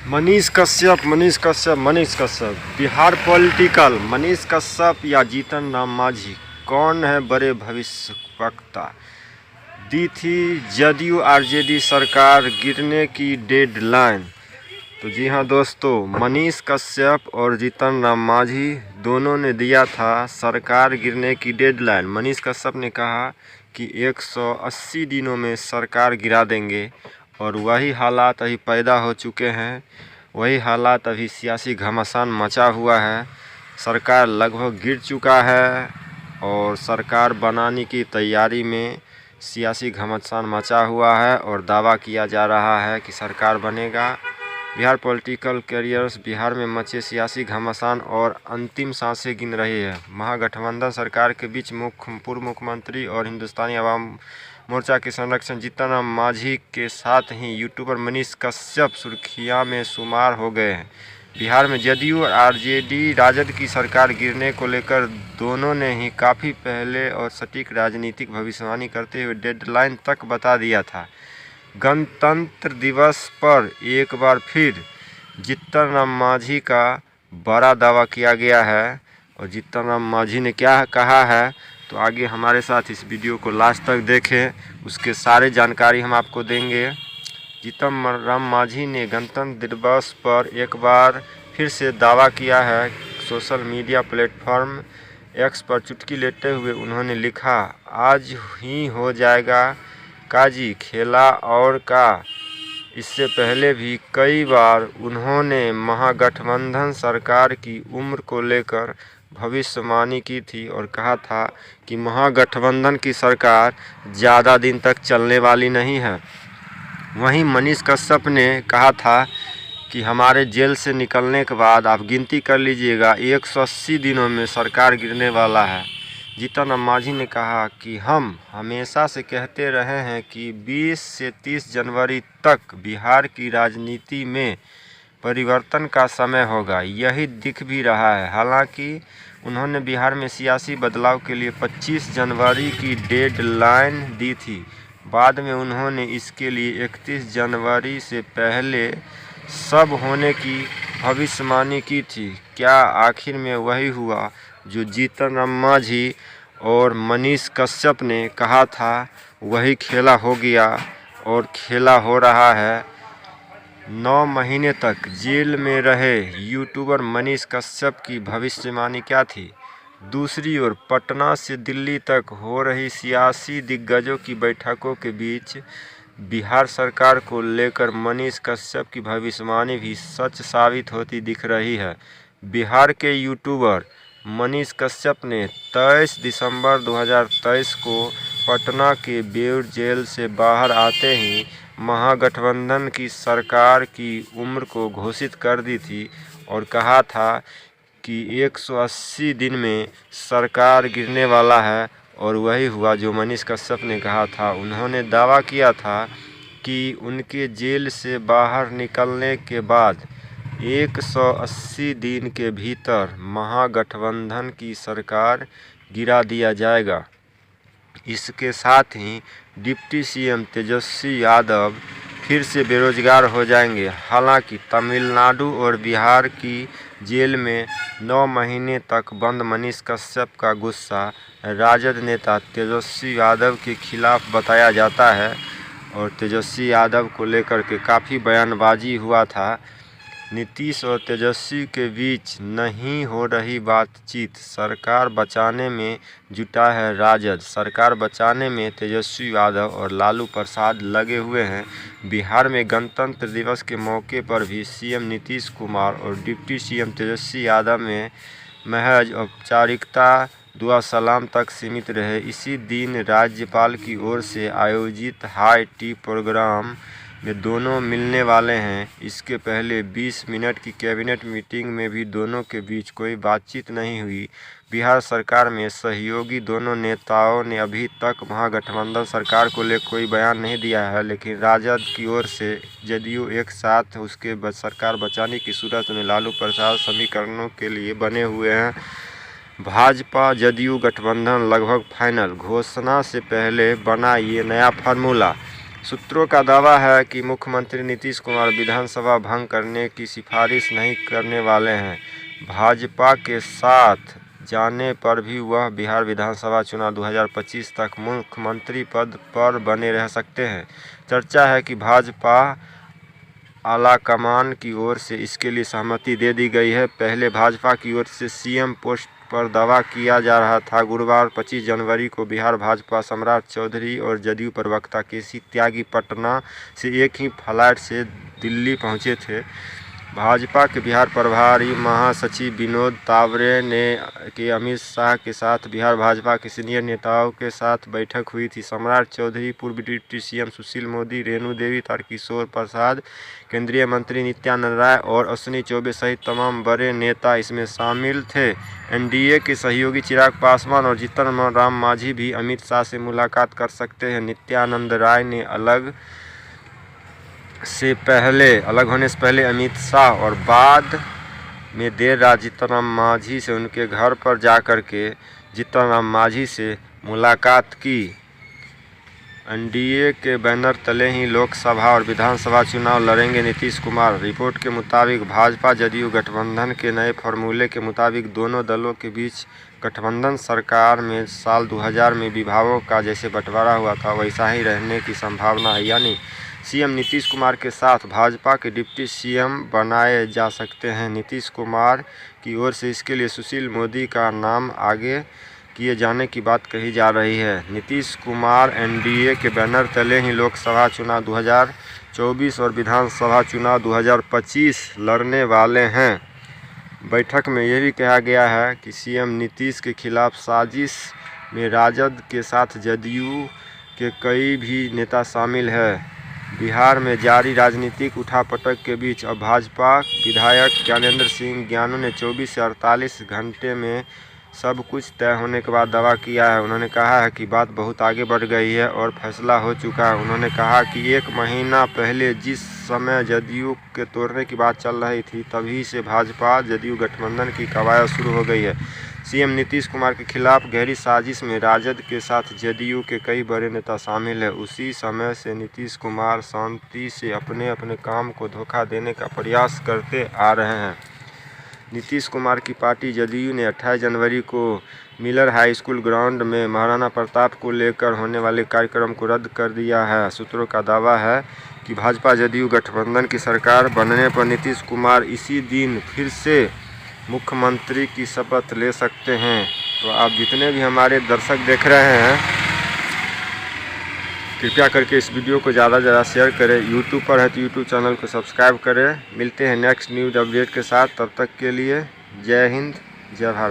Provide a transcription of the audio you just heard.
Manish Kashyap Bihar political. Manish Kashyap या जीतन राम मांझी कौन है बड़े भविष्य वक्ता? दी थी जदयू आरजेडी सरकार गिरने की डेडलाइन। तो जी हाँ दोस्तों, मनीष कश्यप और जीतन राम मांझी दोनों ने दिया था सरकार गिरने की डेडलाइन। मनीष कश्यप ने कहा कि 180 दिनों में सरकार गिरा देंगे और वही हालात अभी पैदा हो चुके हैं। वही हालात अभी सियासी घमासान मचा हुआ है। सरकार लगभग गिर चुका है और सरकार बनाने की तैयारी में सियासी घमासान मचा हुआ है और दावा किया जा रहा है कि सरकार बनेगा। बिहार पॉलिटिकल कैरियर्स बिहार में मचे सियासी घमासान और अंतिम सांसें गिन रही है। महागठबंधन सरकार के बीच पूर्व मुख्यमंत्री और हिंदुस्तानी आवाम मोर्चा के संरक्षक जीतन राम मांझी के साथ ही यूट्यूबर मनीष कश्यप सुर्खियां में शुमार हो गए हैं। बिहार में जदयू और आरजेडी राजद की सरकार गिरने को लेकर दोनों ने ही काफ़ी पहले और सटीक राजनीतिक भविष्यवाणी करते हुए डेडलाइन तक बता दिया था। गणतंत्र दिवस पर एक बार फिर जीतन राम मांझी का बड़ा दावा किया गया है। और जीतन राम मांझी ने क्या कहा है, तो आगे हमारे साथ इस वीडियो को लास्ट तक देखें, उसके सारे जानकारी हम आपको देंगे। जीतन राम मांझी ने गणतंत्र दिवस पर एक बार फिर से दावा किया है। सोशल मीडिया प्लेटफॉर्म एक्स पर चुटकी लेते हुए उन्होंने लिखा, आज ही हो जाएगा काजी खेला और का। इससे पहले भी कई बार उन्होंने महागठबंधन सरकार की उम्र को लेकर भविष्यवाणी की थी और कहा था कि महागठबंधन की सरकार ज़्यादा दिन तक चलने वाली नहीं है। वहीं मनीष कश्यप ने कहा था कि हमारे जेल से निकलने के बाद आप गिनती कर लीजिएगा 180 दिनों में सरकार गिरने वाला है। जीतन राम मांझी ने कहा कि हम हमेशा से कहते रहे हैं कि 20 से 30 जनवरी तक बिहार की राजनीति में परिवर्तन का समय होगा। यही दिख भी रहा है। हालांकि उन्होंने बिहार में सियासी बदलाव के लिए 25 जनवरी की डेडलाइन दी थी। बाद में उन्होंने इसके लिए 31 जनवरी से पहले सब होने की भविष्यवाणी की थी। क्या आखिर में वही हुआ जो जीतन राम मांझी और मनीष कश्यप ने कहा था? वही खेला हो गया और खेला हो रहा है। 9 महीने तक जेल में रहे यूट्यूबर मनीष कश्यप की भविष्यवाणी क्या थी? दूसरी ओर पटना से दिल्ली तक हो रही सियासी दिग्गजों की बैठकों के बीच बिहार सरकार को लेकर मनीष कश्यप की भविष्यवाणी भी सच साबित होती दिख रही है। बिहार के यूट्यूबर मनीष कश्यप ने 23 दिसंबर 2023 को पटना के बेउर जेल से बाहर आते ही महागठबंधन की सरकार की उम्र को घोषित कर दी थी और कहा था कि 180 दिन में सरकार गिरने वाला है। और वही हुआ जो मनीष कश्यप ने कहा था। उन्होंने दावा किया था कि उनके जेल से बाहर निकलने के बाद 180 दिन के भीतर महागठबंधन की सरकार गिरा दिया जाएगा। इसके साथ ही डिप्टी सीएम तेजस्वी यादव फिर से बेरोजगार हो जाएंगे। हालांकि तमिलनाडु और बिहार की जेल में 9 महीने तक बंद मनीष कश्यप का गुस्सा राजद नेता तेजस्वी यादव के खिलाफ बताया जाता है और तेजस्वी यादव को लेकर के काफ़ी बयानबाजी हुआ था। नीतीश और तेजस्वी के बीच नहीं हो रही बातचीत, सरकार बचाने में जुटा है राजद। सरकार बचाने में तेजस्वी यादव और लालू प्रसाद लगे हुए हैं। बिहार में गणतंत्र दिवस के मौके पर भी सीएम नीतीश कुमार और डिप्टी सीएम तेजस्वी यादव में महज औपचारिकता दुआ सलाम तक सीमित रहे। इसी दिन राज्यपाल की ओर से आयोजित हाई टी प्रोग्राम में दोनों मिलने वाले हैं। इसके पहले 20 मिनट की कैबिनेट मीटिंग में भी दोनों के बीच कोई बातचीत नहीं हुई। बिहार सरकार में सहयोगी दोनों नेताओं ने अभी तक महागठबंधन सरकार को लेकर कोई बयान नहीं दिया है, लेकिन राजद की ओर से जदयू एक साथ उसके सरकार बचाने की सूरत में लालू प्रसाद समीकरणों के लिए बने हुए हैं। भाजपा जदयू गठबंधन लगभग फाइनल। घोषणा से पहले बना ये नया फार्मूला सूत्रों का दावा है कि मुख्यमंत्री नीतीश कुमार विधानसभा भंग करने की सिफारिश नहीं करने वाले हैं। भाजपा के साथ जाने पर भी वह बिहार विधानसभा चुनाव 2025 तक मुख्यमंत्री पद पर बने रह सकते हैं। चर्चा है कि भाजपा आलाकमान की ओर से इसके लिए सहमति दे दी गई है। पहले भाजपा की ओर से सीएम पोस्ट पर दावा किया जा रहा था। गुरुवार 25 जनवरी को बिहार भाजपा सम्राट चौधरी और जदयू प्रवक्ता केसी त्यागी पटना से एक ही फ्लाइट से दिल्ली पहुंचे थे। भाजपा के बिहार प्रभारी महासचिव विनोद तावरे के अमित शाह के साथ बिहार भाजपा के सीनियर नेताओं के साथ बैठक हुई थी। सम्राट चौधरी, पूर्व डिप्टी सीएम सुशील मोदी, रेणु देवी, तारकिशोर प्रसाद, केंद्रीय मंत्री नित्यानंद राय और अश्विनी चौबे सहित तमाम बड़े नेता इसमें शामिल थे। एनडीए के सहयोगी चिराग पासवान और जीतन राम मांझी भी अमित शाह से मुलाकात कर सकते हैं। नित्यानंद राय ने अलग होने से पहले अमित शाह और बाद में देर रात जीतन राम मांझी से उनके घर पर जाकर के जीतन राम मांझी से मुलाकात की। एनडीए के बैनर तले ही लोकसभा और विधानसभा चुनाव लड़ेंगे नीतीश कुमार। रिपोर्ट के मुताबिक भाजपा जदयू गठबंधन के नए फॉर्मूले के मुताबिक दोनों दलों के बीच गठबंधन सरकार में साल 2000 में विभागों का जैसे बंटवारा हुआ था वैसा ही रहने की संभावना है, यानी सीएम नीतीश कुमार के साथ भाजपा के डिप्टी सीएम बनाए जा सकते हैं। नीतीश कुमार की ओर से इसके लिए सुशील मोदी का नाम आगे किए जाने की बात कही जा रही है। नीतीश कुमार एनडीए के बैनर तले ही लोकसभा चुनाव 2024 और विधानसभा चुनाव 2025 लड़ने वाले हैं। बैठक में यह भी कहा गया है कि सीएम नीतीश के खिलाफ साजिश में राजद के साथ जदयू के कई भी नेता शामिल हैं। बिहार में जारी राजनीतिक उठापटक के बीच अब भाजपा विधायक ज्ञानेंद्र सिंह ज्ञानू ने 24 से 48 घंटे में सब कुछ तय होने के बाद दावा किया है। उन्होंने कहा है कि बात बहुत आगे बढ़ गई है और फैसला हो चुका है। उन्होंने कहा कि 1 महीना पहले जिस समय जदयू के तोड़ने की बात चल रही थी तभी से भाजपा जदयू गठबंधन की कवायद शुरू हो गई है। सीएम नीतीश कुमार के खिलाफ गहरी साजिश में राजद के साथ जदयू के कई बड़े नेता शामिल हैं। उसी समय से नीतीश कुमार शांति से अपने अपने काम को धोखा देने का प्रयास करते आ रहे हैं। नीतीश कुमार की पार्टी जदयू ने 28 जनवरी को मिलर हाई स्कूल ग्राउंड में महाराणा प्रताप को लेकर होने वाले कार्यक्रम को रद्द कर दिया है। सूत्रों का दावा है कि भाजपा जदयू गठबंधन की सरकार बनने पर नीतीश कुमार इसी दिन फिर से मुख्यमंत्री की शपथ ले सकते हैं। तो आप जितने भी हमारे दर्शक देख रहे हैं, कृपया करके इस वीडियो को ज़्यादा से ज़्यादा शेयर करें। यूट्यूब पर है तो यूट्यूब चैनल को सब्सक्राइब करें। मिलते हैं नेक्स्ट न्यूज़ अपडेट के साथ, तब तक के लिए जय हिंद, जय भारत।